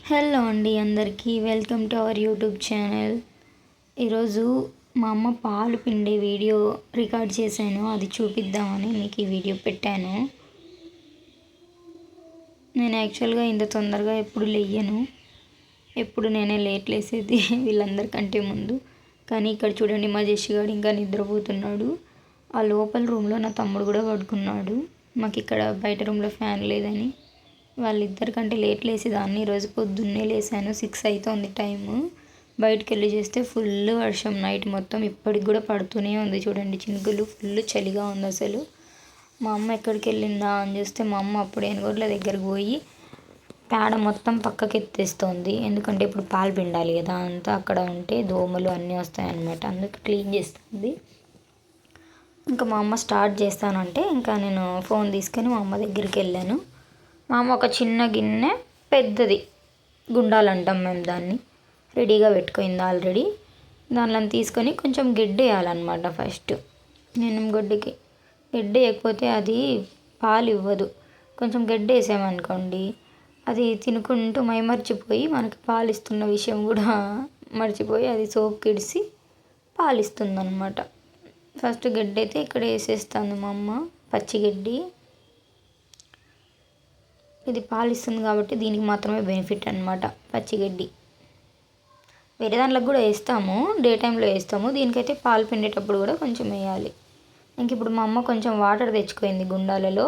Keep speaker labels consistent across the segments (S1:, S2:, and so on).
S1: Hello అండి, అందరికీ welcome to our YouTube channel. ఈరోజు మా అమ్మ పాలు పిండే వీడియో రికార్డ్ చేశాను, అది చూపిద్దామని మీకు ఈ వీడియో పెట్టాను. నేను యాక్చువల్గా ఇంత తొందరగా ఎప్పుడు లేయను, ఎప్పుడు నేనే లేట్ లేసేది వీళ్ళందరికంటే ముందు. కానీ ఇక్కడ చూడండి, మా జెషిగాడు ఇంకా నిద్రపోతున్నాడు. ఆ లోపల రూమ్లో నా తమ్ముడు కూడా పడుకున్నాడు. మాకు ఇక్కడ బయట రూమ్లో ఫ్యాన్ లేదని వాళ్ళిద్దరికంటే లేట్ లేసేదాన్ని. ఈరోజు పొద్దున్నే లేసాను, 6 అవుతుంది టైము. బయటికి వెళ్ళి చేస్తే ఫుల్ వర్షం, నైట్ మొత్తం ఇప్పటికి కూడా పడుతూనే ఉంది. చూడండి చినుకులు, ఫుల్ చలిగా ఉంది అసలు. మా అమ్మ ఎక్కడికి వెళ్ళిందా అని చూస్తే మా అమ్మ అప్పుడు ఏనుగోడ్ల దగ్గరకు పోయి పేడ మొత్తం పక్కకి ఎత్తేస్తుంది. ఎందుకంటే ఇప్పుడు పాలు పిండాలి కదా, అంతా అక్కడ ఉంటే దోమలు అన్నీ వస్తాయన్నమాట, అందుకు క్లీన్ చేస్తుంది. ఇంకా మా అమ్మ స్టార్ట్ చేస్తానంటే ఇంకా నేను ఫోన్ తీసుకొని మా అమ్మ దగ్గరికి వెళ్ళాను. మా అమ్మ ఒక చిన్న గిన్నె, పెద్దది గుండాలు అంటాం మేము దాన్ని, రెడీగా పెట్టుకుంది ఆల్రెడీ. దానిలో తీసుకొని కొంచెం గడ్డి వేయాలన్నమాట ఫస్ట్. నేను గడ్డికి గడ్డి వేయకపోతే అది పాలు ఇవ్వదు. కొంచెం గడ్డి వేసామనుకోండి, అది తినుకుంటూ మైమర్చిపోయి మనకి పాలు ఇస్తున్న విషయం కూడా మర్చిపోయి అది సోప్ కిడిసి పాలు ఇస్తుంది అనమాట. ఫస్ట్ గడ్డి అయితే ఇక్కడ వేసేస్తుంది మా అమ్మ, పచ్చిగడ్డి. ఇది పాలు ఇస్తుంది కాబట్టి దీనికి మాత్రమే బెనిఫిట్ అనమాట పచ్చిగడ్డి. వేరే దాంట్లోకి కూడా వేస్తాము, డే టైంలో వేస్తాము, దీనికైతే పాలు పిండేటప్పుడు కూడా కొంచెం వేయాలి. ఇంక ఇప్పుడు మా అమ్మ కొంచెం వాటర్ తెచ్చుకుంది గుండాలలో.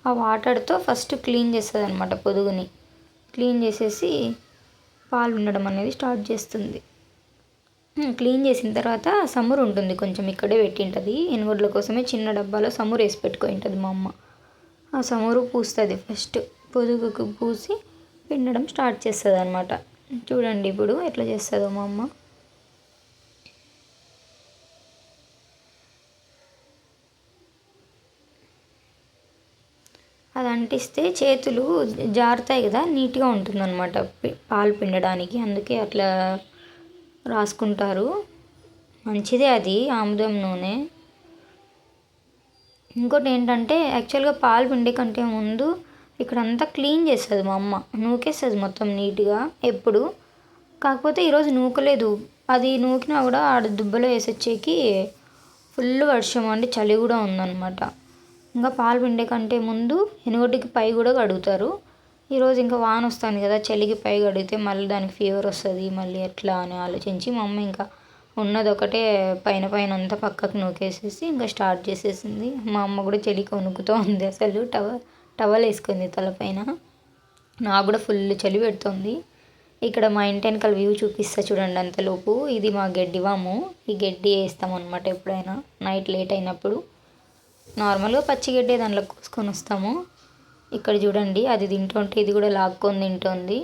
S1: ఆ వాటర్తో ఫస్ట్ క్లీన్ చేస్తుంది అనమాట, పొదుగుని క్లీన్ చేసేసి పాలు ఉండడం అనేది స్టార్ట్ చేస్తుంది. క్లీన్ చేసిన తర్వాత సమురు ఉంటుంది కొంచెం, ఇక్కడే పెట్టింటుంది. ఎనుగొడ్ల కోసమే చిన్న డబ్బాలో సమురు వేసి పెట్టుకుంటుంది మా అమ్మ. ఆ సమురు పూస్తుంది ఫస్ట్, పొదుగుకు పూసి పిండడం స్టార్ట్ చేస్తుంది అనమాట. చూడండి ఇప్పుడు ఎట్లా చేస్తుందో మా అమ్మ. అది అంటిస్తే చేతులు జారుతాయి కదా, నీట్గా ఉంటుందన్నమాట పాలు పిండడానికి, అందుకే అట్లా రాసుకుంటారు. మంచిదే అది, ఆముదం నూనె. ఇంకోటి ఏంటంటే యాక్చువల్గా పాలు పిండే కంటే ముందు ఇక్కడ అంతా క్లీన్ చేస్తుంది మా అమ్మ, నూకేస్తుంది మొత్తం నీట్గా ఎప్పుడు. కాకపోతే ఈరోజు నూకలేదు, అది నూకినా కూడా ఆడ దుబ్బలో వేసొచ్చేకి ఫుల్ వర్షం అండి, చలి కూడా ఉందన్నమాట. ఇంకా పాలు పిండే కంటే ముందు ఎనుగొడ్డికి పై కూడా కడుగుతారు. ఈరోజు ఇంకా వాన వస్తుంది కదా, చలికి పై కడిగితే మళ్ళీ దానికి ఫీవర్ వస్తుంది, మళ్ళీ ఎట్లా అని ఆలోచించి మా అమ్మ ఇంకా ఉన్నది ఒకటే పైన పైన అంతా పక్కకు నూకేసేసి ఇంకా స్టార్ట్ చేసేసింది. మా అమ్మ కూడా చలికి వణుకుతూ ఉంది అసలు, టవల్ వేసుకుంది తలపైన. నాకు కూడా ఫుల్ చలి పెడుతుంది. ఇక్కడ మా ఇంటి వెనకాల వ్యూ చూపిస్తా చూడండి అంతలోపు. ఇది మా గడ్డివాము, ఈ గడ్డి వేస్తాం అనమాట ఎప్పుడైనా నైట్ లేట్ అయినప్పుడు. నార్మల్గా పచ్చిగడ్డే దాంట్లో కోసుకొని వస్తాము. ఇక్కడ చూడండి అది తింటుంటే ఇది కూడా లాక్కొని తింటుంది.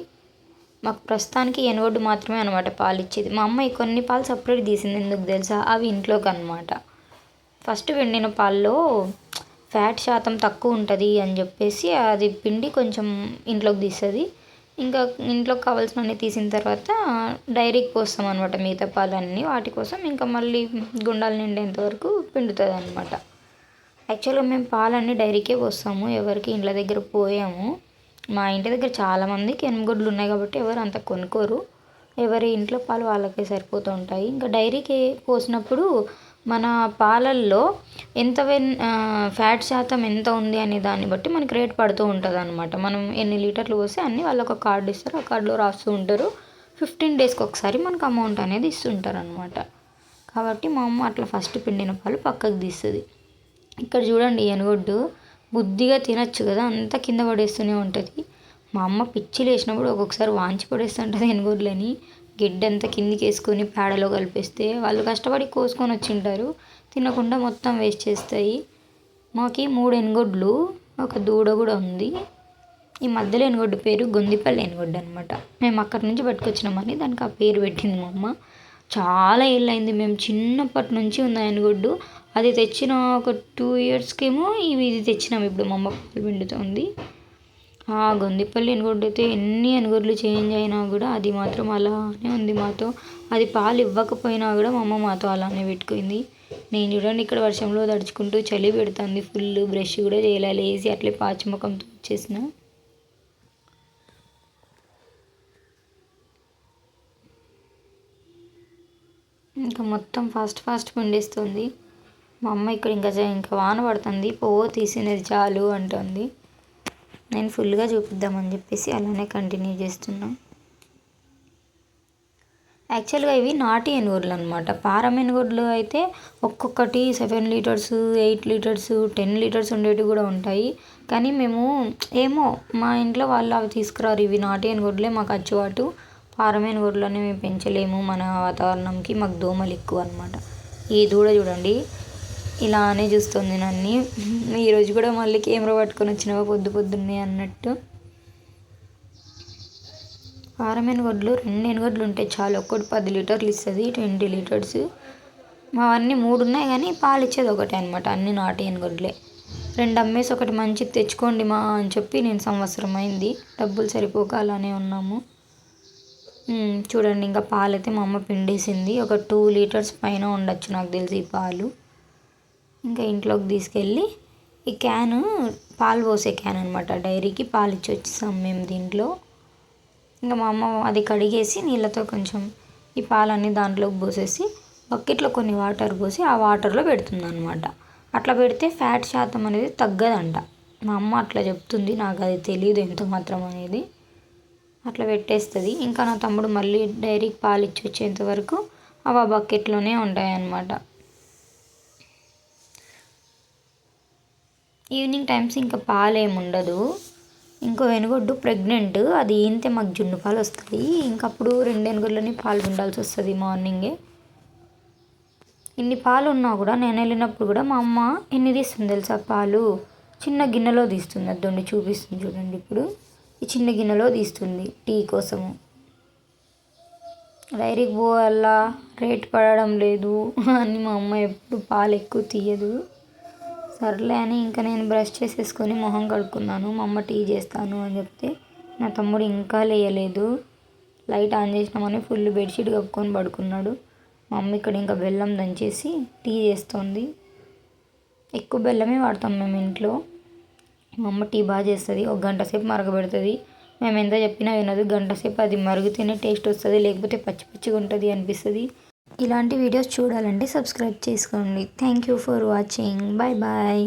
S1: మాకు ప్రస్తుతానికి ఎనుగొడ్డు మాత్రమే అనమాట పాలు ఇచ్చేది. మా అమ్మ కొన్ని పాలు సపరేట్ తీసింది, ఎందుకు తెలుసా, అవి ఇంట్లోకి అనమాట. ఫస్ట్ పిండిన పాల్లో ఫ్యాట్ శాతం తక్కువ ఉంటుంది అని చెప్పేసి అది పిండి కొంచెం ఇంట్లోకి తీస్తుంది. ఇంకా ఇంట్లోకి కావాల్సినవన్నీ తీసిన తర్వాత డైరీకి పోస్తాం అనమాట మిగతా పాలన్నీ. వాటి కోసం ఇంకా మళ్ళీ గుండాలు నిండేంత వరకు పిండుతుంది అనమాట. యాక్చువల్గా మేము పాలన్నీ డైరీకే పోస్తాము, ఎవరికి ఇండ్ల దగ్గర పోయాము. మా ఇంటి దగ్గర చాలామందికి ఎనుగొడ్లు ఉన్నాయి కాబట్టి ఎవరు అంత కొనుక్కోరు, ఎవరి ఇంట్లో పాలు వాళ్ళకే సరిపోతూ ఉంటాయి. ఇంకా డైరీకి పోసినప్పుడు మన పాలల్లో ఎంత ఫ్యాట్ శాతం ఎంత ఉంది అనే దాన్ని బట్టి మనకి రేట్ పడుతూ ఉంటుంది అనమాట. మనం ఎన్ని లీటర్లు పోస్తే అన్నీ వాళ్ళు ఒక కార్డు ఇస్తారు, ఆ కార్డులో రాస్తూ ఉంటారు. 15 డేస్కి ఒకసారి మనకు అమౌంట్ అనేది ఇస్తుంటారు అనమాట. కాబట్టి మా అమ్మ అట్లా ఫస్ట్ పిండిన పాలు పక్కకు తీస్తుంది. ఇక్కడ చూడండి ఎనుగొడ్డు బుద్ధిగా తినచ్చు కదా, అంతా కింద పడేస్తూనే ఉంటుంది. మా అమ్మ పిచ్చి లేచినప్పుడు ఒక్కొక్కసారి వాంచి పడేస్తుంటుంది ఎనుగొడ్లని. గిడ్డ అంతా కిందికి వేసుకొని పేడలో కలిపేస్తే వాళ్ళు కష్టపడి కోసుకొని వచ్చింటారు, తినకుండా మొత్తం వేస్ట్ చేస్తాయి. మాకు 3 ఎనుగొడ్లు, ఒక దూడ కూడా ఉంది. ఈ మధ్యలో ఎనుగొడ్డు పేరు గొందిపల్లి ఎనుగొడ్డు అనమాట. మేము అక్కడి నుంచి పట్టుకొచ్చినామని దానికి ఆ పేరు పెట్టింది మా అమ్మ. చాలా ఏళ్ళైంది, మేము చిన్నప్పటి నుంచి ఉంది ఎనుగొడ్డు. అది తెచ్చిన ఒక 2 ఇయర్స్కేమో ఇది తెచ్చినాము. ఇప్పుడు మా అమ్మ పాలు పిండుతుంది. ఆ గొందిపల్లి ఎనుగొడ్డు అయితే ఎన్ని ఎనుగొడ్లు చేంజ్ అయినా కూడా అది మాత్రం అలానే ఉంది మాతో. అది పాలు ఇవ్వకపోయినా కూడా మా అమ్మ మాతో అలానే పెట్టుకుంది. నేను చూడండి ఇక్కడ వర్షంలో తడుచుకుంటూ చలి పెడుతుంది ఫుల్, బ్రష్ కూడా చేయాలి, లేసి అట్లే పాచిముఖంతో వచ్చేసిన. ఇంకా మొత్తం ఫాస్ట్ పిండేస్తుంది. మా అమ్మ ఇక్కడ ఇంకా వాన పడుతుంది, తీసినది చాలు అంటుంది. నేను ఫుల్గా చూపిద్దామని చెప్పేసి అలానే కంటిన్యూ చేస్తున్నా. యాక్చువల్గా ఇవి నాటి ఎనుగుడ్లు అనమాట. పారం ఎనుగుడ్లు అయితే ఒక్కొక్కటి 7 లీటర్స్, 8 లీటర్స్, 10 లీటర్స్ ఉండేవి కూడా ఉంటాయి. కానీ మేము ఏమో మా ఇంట్లో వాళ్ళు అవి తీసుకురారు. ఇవి నాటి ఎనుగుడ్లే మాకు అచ్చుబాటు. పారం ఎనుగుడ్లని మేము పెంచలేము, మన వాతావరణంకి మాకు దోమలు ఎక్కువ అనమాట. ఈ దూడ చూడండి ఇలానే చూస్తుంది నన్ను. ఈరోజు కూడా మళ్ళీ కెమెరా పట్టుకొని వచ్చినావా పొద్దున్నే అన్నట్టు. పారం ఎనుగొడ్లు 2 ఎనుగొడ్లు ఉంటే చాలు, ఒక్కటి 10 లీటర్లు ఇస్తుంది, 20 లీటర్స్. మావన్నీ 3 ఉన్నాయి కానీ పాలు ఇచ్చేది ఒకటే అనమాట. అన్ని నాటి ఎనుగొడ్లే. 2 అమ్మేసి ఒకటి మంచిది తెచ్చుకోండి మా అని చెప్పి నేను సంవత్సరం అయింది, డబ్బులు సరిపోక అలానే ఉన్నాము. చూడండి ఇంకా పాలైతే మా అమ్మ పిండేసింది. ఒక 2 లీటర్స్ పైన ఉండొచ్చు నాకు తెలిసి ఈ పాలు. ఇంకా ఇంట్లోకి తీసుకెళ్ళి ఈ క్యాను పాలు పోసే క్యాన్ అనమాట. డైరీకి పాలు ఇచ్చి వచ్చేసాం మేము దీంట్లో. ఇంకా మా అమ్మ అది కడిగేసి నీళ్ళతో కొంచెం ఈ పాలన్నీ దాంట్లోకి పోసేసి బకెట్లో కొన్ని వాటర్ పోసి ఆ వాటర్లో పెడుతుంది అనమాట. అట్లా పెడితే ఫ్యాట్ శాతం అనేది తగ్గదంట. మా అమ్మ అట్లా చెప్తుంది, నాకు అది తెలియదు ఎంత మాత్రం అనేది. అట్లా పెట్టేస్తుంది. ఇంకా నా తమ్ముడు మళ్ళీ డైరీకి పాలు ఇచ్చి వచ్చేంత వరకు అవి ఆ బకెట్లోనే ఉంటాయన్నమాట. ఈవినింగ్ టైమ్స్ ఇంకా పాలు ఏమి ఉండదు. ఇంకో ఎనుగొడ్డు ప్రెగ్నెంట్, అది ఈంతే మాకు జున్ను పాలు వస్తుంది. ఇంకప్పుడు 2 ఎనుగొడ్లని పాలు పిండాల్సి వస్తుంది మార్నింగే. ఇన్ని పాలు ఉన్నా కూడా నేను వెళ్ళినప్పుడు కూడా మా అమ్మ ఎన్ని తీస్తుంది తెలుసా పాలు? చిన్న గిన్నెలో తీస్తుంది. అదొండి చూపిస్తుంది చూడండి. ఇప్పుడు ఈ చిన్న గిన్నెలో తీస్తుంది టీ కోసము. డైరీకి పోవాలా, రేట్ పడడం లేదు అని మా అమ్మ ఎప్పుడు పాలు ఎక్కువ తీయదు. సర్లే అని ఇంకా నేను బ్రష్ చేసేసుకొని మొహం కడుక్కున్నాను. మా అమ్మ టీ చేస్తాను అని చెప్తే నా తమ్ముడు ఇంకా లేయలేదు. లైట్ ఆన్ చేసినామని ఫుల్ బెడ్షీట్ కప్పుకొని పడుకున్నాడు. మా అమ్మ ఇక్కడ ఇంకా బెల్లం దంచేసి టీ చేస్తుంది. ఎక్కువ బెల్లమే వాడతాం మేము ఇంట్లో. మా అమ్మ టీ బాగా చేస్తుంది. 1 గంట సేపు మరగబెడుతుంది. మేము ఎంత చెప్పినా వినదు. 1 గంట సేపు అది మరుగుతేనే టేస్ట్ వస్తుంది, లేకపోతే పచ్చిగా ఉంటుంది అనిపిస్తుంది. ఇలాంటి వీడియోస్ చూడాలంటే సబ్స్క్రైబ్ చేసుకోండి. Thank you for watching. Bye bye.